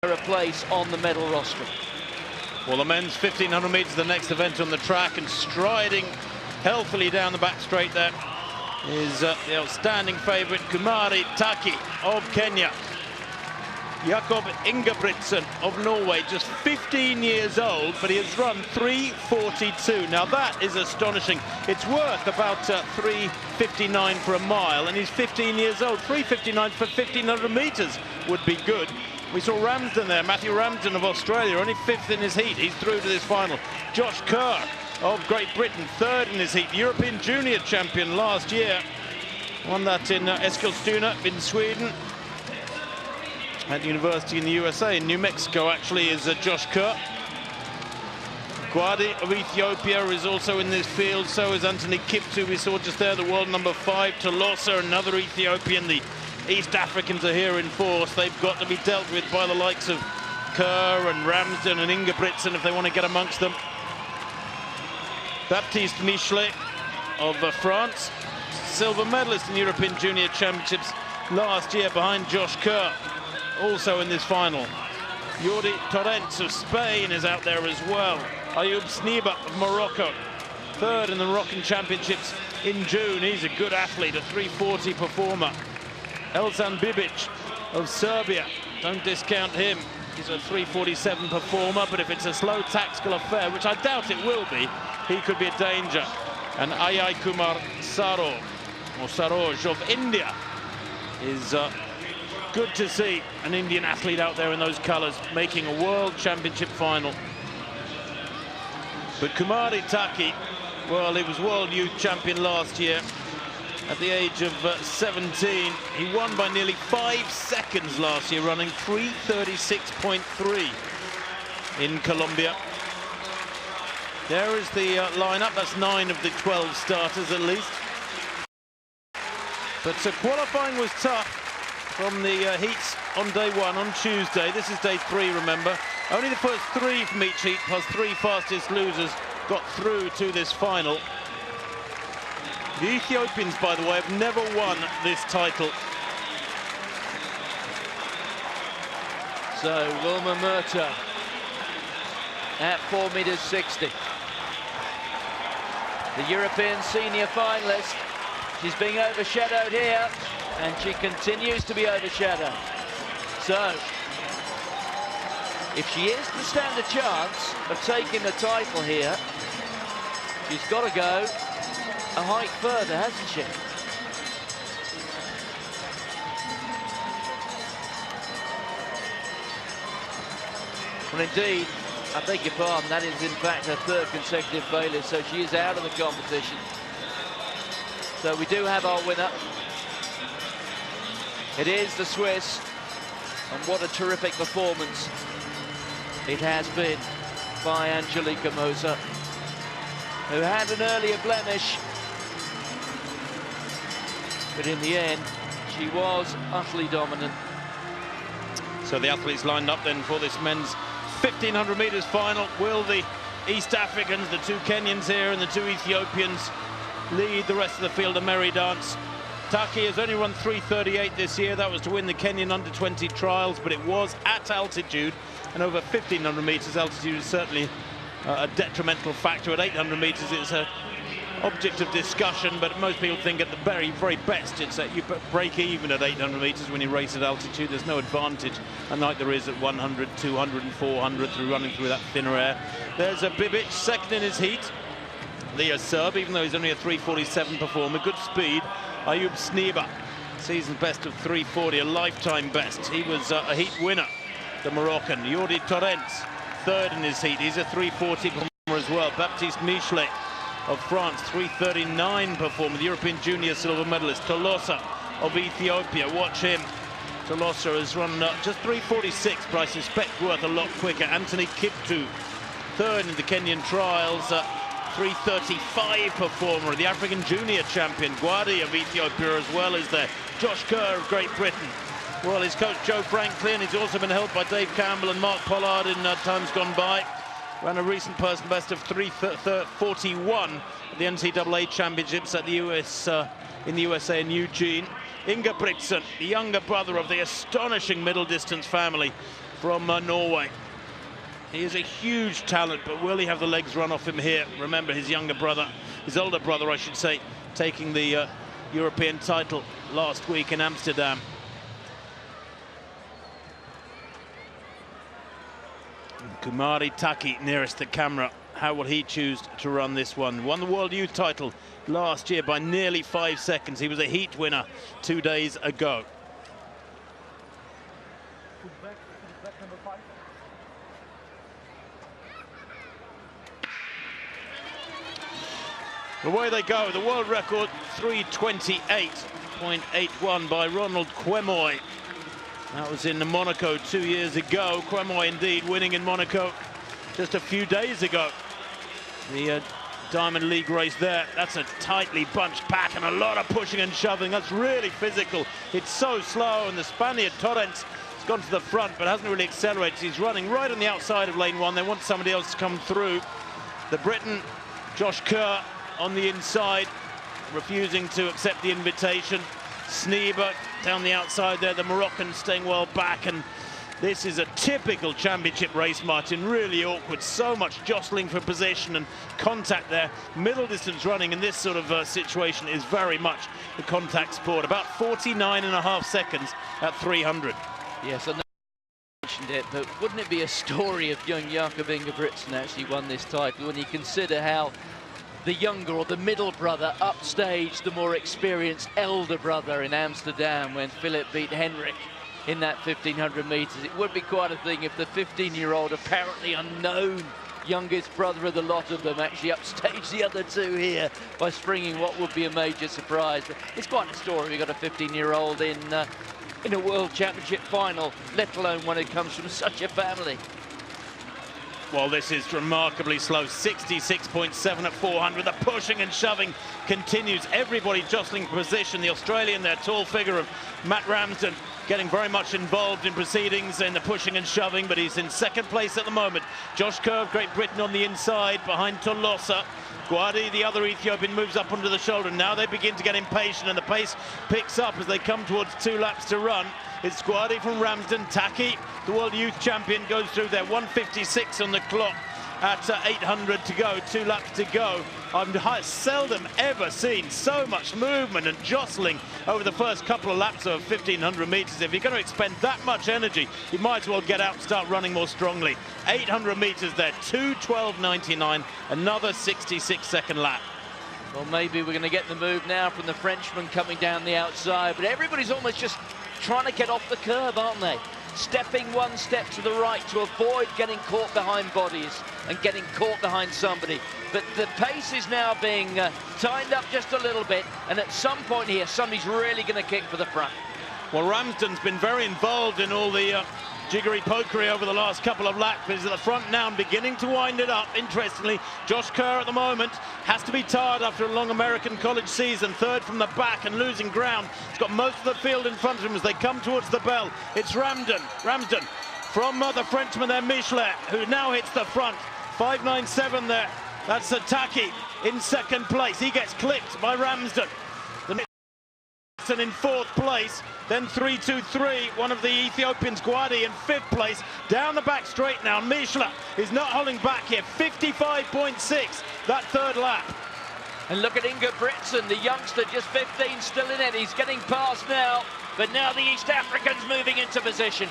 A place on the medal roster. Well, the men's 1500 metres, the next event on the track, and striding healthily down the back straight there is the outstanding favourite Kumari Taki of Kenya. Jakob Ingebrigtsen of Norway, just 15 years old, but he has run 3:42. Now that is astonishing. It's worth about 3:59 for a mile, and he's 15 years old. 3:59 for 1500 metres would be good. We saw Ramsden there, Matthew Ramsden of Australia, only 5th in his heat. He's through to this final. Josh Kerr of Great Britain, 3rd in his heat. European Junior champion last year. Won that in Eskilstuna in Sweden. At university in the USA, in New Mexico actually, is Josh Kerr. Gwadi of Ethiopia is also in this field, so is Anthony Kiptu, we saw just there, the world number 5. Tolosa, another Ethiopian. The East Africans are here in force. They've got to be dealt with by the likes of Kerr and Ramsden and Ingebrigtsen if they want to get amongst them. Baptiste Michelet of France, silver medalist in European Junior Championships last year behind Josh Kerr, also in this final. Jordi Torrents of Spain is out there as well. Ayoub Sniba of Morocco, 3rd in the Moroccan Championships in June. He's a good athlete, a 3:40 performer. Elzan Bibic of Serbia, don't discount him. He's a 3:47 performer, but if it's a slow tactical affair, which I doubt it will be, he could be a danger. And Ajay Kumar Saroj of India is good to see an Indian athlete out there in those colours making a World Championship final. But Kumari Taki, well, he was World Youth Champion last year. At the age of 17, he won by nearly 5 seconds last year, running 3:36.3 in Colombia. There is the lineup. That's 9 of the 12 starters at least. But qualifying was tough from the heats on day 1 on Tuesday. This is day 3, remember. Only the first 3 from each heat plus 3 fastest losers got through to this final. The Ethiopians, by the way, have never won this title. So Wilma Murta at 4:60 meters. The European senior finalist. She's being overshadowed here, and she continues to be overshadowed. So if she is to stand a chance of taking the title here, she's got to go a height further, hasn't she? Well, indeed, I beg your pardon, that is in fact her 3rd consecutive failure, so she is out of the competition. So we do have our winner. It is the Swiss, and what a terrific performance it has been by Angelika Moser, who had an earlier blemish, but in the end, she was utterly dominant. So the athletes lined up then for this men's 1500 metres final. Will the East Africans, the 2 Kenyans here and the 2 Ethiopians, lead the rest of the field a merry dance? Taki has only run 3:38 this year. That was to win the Kenyan under-20 trials, but it was at altitude, and over 1500 metres altitude is certainly a detrimental factor. At 800 metres it's an object of discussion, but most people think at the very, very best it's that you break even at 800 metres when you race at altitude. There's no advantage, unlike there is at 100, 200 and 400 through running through that thinner air. There's a Bibic, 2nd in his heat. The Serb, even though he's only a 3:47 performer, good speed. Ayoub Sniba, season best of 3:40, a lifetime best. He was a heat winner, the Moroccan. Jordi Torrents, 3rd in his heat. He's a 3:40 performer as well. Baptiste Michelet of France, 3:39 performer, the European Junior silver medalist. Tolosa of Ethiopia, watch him. Tolosa has run just 3:46, but I suspect worth a lot quicker. Anthony Kiptu, 3rd in the Kenyan trials, 3:35 performer, the African Junior champion. Gwadi of Ethiopia as well is there. Josh Kerr of Great Britain. Well, his coach Joe Franklin, he's also been helped by Dave Campbell and Mark Pollard in times gone by. Ran a recent person best of 3:41 at the NCAA Championships at the in the USA in Eugene. Ingebrigtsen, the younger brother of the astonishing middle distance family, from Norway. He is a huge talent, but will he have the legs run off him here? Remember, his older brother, I should say, taking the European title last week in Amsterdam. Kumari Taki nearest the camera. How will he choose to run this one? Won the World Youth title last year by nearly 5 seconds. He was a heat winner 2 days ago. Away they go. The world record 3:28.81 by Ronald Quemoy. That was in Monaco 2 years ago. Quemoy indeed winning in Monaco just a few days ago. The Diamond League race there. That's a tightly bunched pack and a lot of pushing and shoving. That's really physical. It's so slow, and the Spaniard Torrens has gone to the front but hasn't really accelerated. He's running right on the outside of lane one. They want somebody else to come through. The Briton Josh Kerr on the inside, refusing to accept the invitation. Sneber down the outside there, the Moroccan staying well back, and this is a typical championship race, Martin. Really awkward, so much jostling for position and contact there. Middle distance running in this sort of situation is very much the contact sport. About 49.5 seconds at 300. Yes, I know you mentioned it, but wouldn't it be a story if young Jakob Ingebrigtsen actually won this title, when you consider how the younger or the middle brother upstaged the more experienced elder brother in Amsterdam when Philip beat Henrik in that 1500 meters. It would be quite a thing if the 15-year-old, apparently unknown youngest brother of the lot of them, actually upstaged the other two here by springing what would be a major surprise. But it's quite a story. We've got a 15-year-old in a World Championship final, let alone when it comes from such a family. Well, this is remarkably slow. 66.7 at 400. The pushing and shoving continues. Everybody jostling for position. The Australian, their tall figure of Matt Ramsden, getting very much involved in proceedings in the pushing and shoving, but he's in second place at the moment. Josh Kerr of Great Britain on the inside, behind Tolosa. Guadi, the other Ethiopian, moves up onto the shoulder. Now they begin to get impatient, and the pace picks up as they come towards 2 laps to run. It's Guadi from Ramsden. Taki, the World Youth Champion, goes through there. 1:56 on the clock at 800 to go, 2 laps to go. I've seldom ever seen so much movement and jostling over the first couple of laps of 1500 meters. If you're going to expend that much energy, you might as well get out and start running more strongly. 800 meters there, 2:12.99, another 66-second lap. Well, maybe we're going to get the move now from the Frenchman coming down the outside, but everybody's almost just trying to get off the curb, aren't they? Stepping one step to the right to avoid getting caught behind bodies and getting caught behind somebody. But the pace is now being tightened up just a little bit, and at some point here, somebody's really going to kick for the front. Well, Ramsden's been very involved in all the jiggery-pokery over the last couple of laps. He's at the front now and beginning to wind it up. Interestingly, Josh Kerr at the moment has to be tired after a long American college season. Third from the back and losing ground. He's got most of the field in front of him as they come towards the bell. It's Ramsden from the Frenchman there, Michelet, who now hits the front. 5.97 there. That's Taki in second place. He gets clipped by Ramsden. In fourth place, then 3.23, one of the Ethiopians, Guadi, in fifth place. Down the back straight now, Michelet is not holding back here, 55.6, that third lap. And look at Ingebrigtsen, the youngster, just 15, still in it. He's getting past now, but now the East Africans moving into position.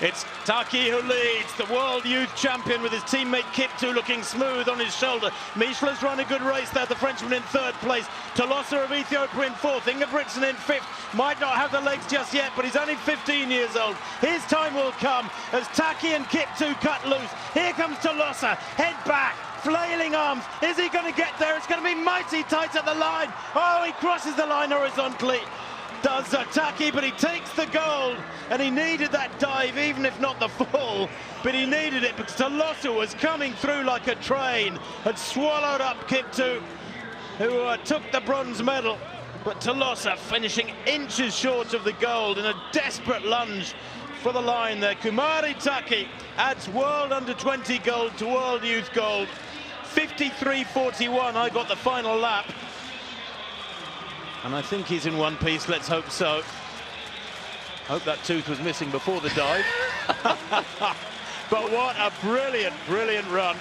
It's Taki who leads, the World Youth Champion, with his teammate Kiptu looking smooth on his shoulder. Michelet's run a good race there, the Frenchman in third place. Tolosa of Ethiopia in fourth, Ingebrigtsen in fifth. Might not have the legs just yet, but he's only 15 years old. His time will come as Taki and Kiptu cut loose. Here comes Tolosa, head back, flailing arms. Is he going to get there? It's going to be mighty tight at the line. Oh, he crosses the line horizontally. Does Taki, but he takes the gold, and he needed that dive, even if not the fall, but he needed it because Tolosa was coming through like a train, had swallowed up Kiptu, who took the bronze medal, but Tolosa finishing inches short of the gold in a desperate lunge for the line there. Kumari Taki adds World Under-20 gold to World Youth gold. 53.41, I got the final lap. And I think he's in one piece, let's hope so. Hope that tooth was missing before the dive. But what a brilliant, brilliant run.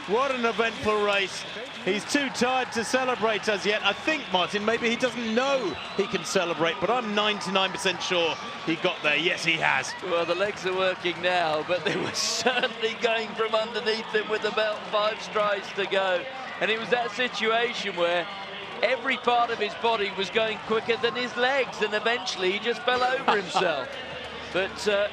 What an eventful race. He's too tired to celebrate as yet. I think, Martin, maybe he doesn't know he can celebrate, but I'm 99% sure he got there. Yes, he has. Well, the legs are working now, but they were certainly going from underneath him with about 5 strides to go. And it was that situation where every part of his body was going quicker than his legs, and eventually he just fell over himself. But a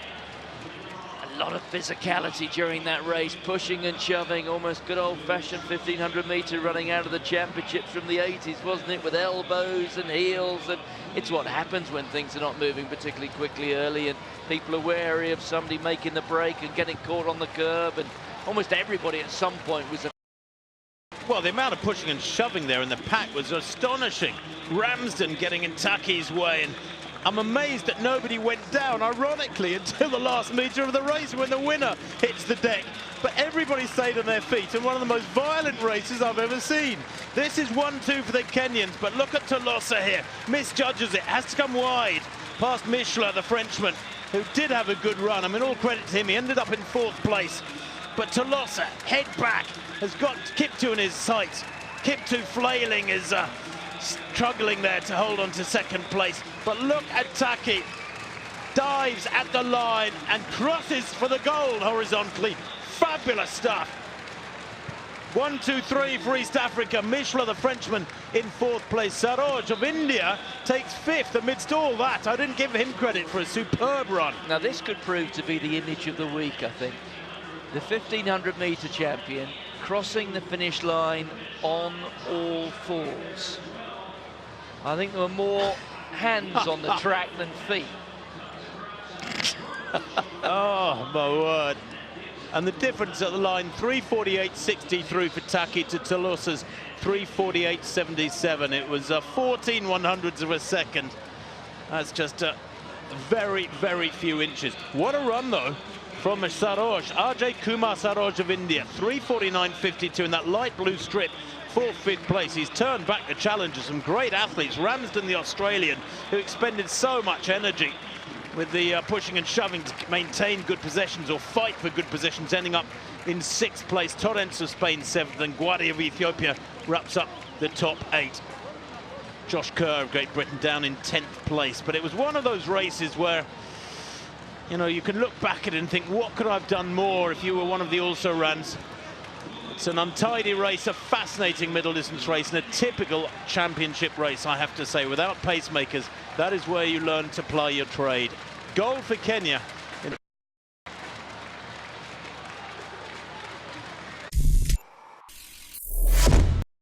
lot of physicality during that race, pushing and shoving, almost good old-fashioned 1500 meter running out of the championships from the 80s, wasn't it, with elbows and heels. And it's what happens when things are not moving particularly quickly early and people are wary of somebody making the break and getting caught on the curb, and almost everybody at some point was Well, the amount of pushing and shoving there in the pack was astonishing. Ramsden getting in Taki's way, and I'm amazed that nobody went down, ironically, until the last metre of the race when the winner hits the deck. But everybody stayed on their feet, and one of the most violent races I've ever seen. This is 1-2 for the Kenyans, but look at Tolosa here. Misjudges it, has to come wide, past Michler, the Frenchman, who did have a good run. I mean, all credit to him, he ended up in 4th place. But Tolosa, head back, has got Kiptu in his sights. Kiptu flailing is struggling there to hold on to 2nd place. But look at Taki, dives at the line and crosses for the gold horizontally. Fabulous stuff. 1, 2, 3 for East Africa. Michler, the Frenchman, in 4th place. Saroj of India takes 5th amidst all that. I didn't give him credit for a superb run. Now this could prove to be the image of the week, I think. The 1500 meter champion crossing the finish line on all 4s. I think there were more hands on the track than feet. Oh, my word. And the difference at the line, 3:48.63 for Taki to Tolosa's 3:48.77. It was 14 100ths of a second. That's just very, very few inches. What a run, though, from Saroj. Ajay Kumar Saroj of India, 3:49.52 in that light blue strip. 4th, 5th place. He's turned back the challengers, some great athletes. Ramsden, the Australian, who expended so much energy with the pushing and shoving to maintain good possessions or fight for good possessions, ending up in 6th place. Torrents of Spain 7th, and Gwadi of Ethiopia wraps up the top 8. Josh Kerr of Great Britain down in 10th place. But it was one of those races where, you know, you can look back at it and think, what could I have done more if you were one of the also-rans? It's an untidy race, a fascinating middle distance race, and a typical championship race, I have to say. Without pacemakers, that is where you learn to ply your trade. Gold for Kenya.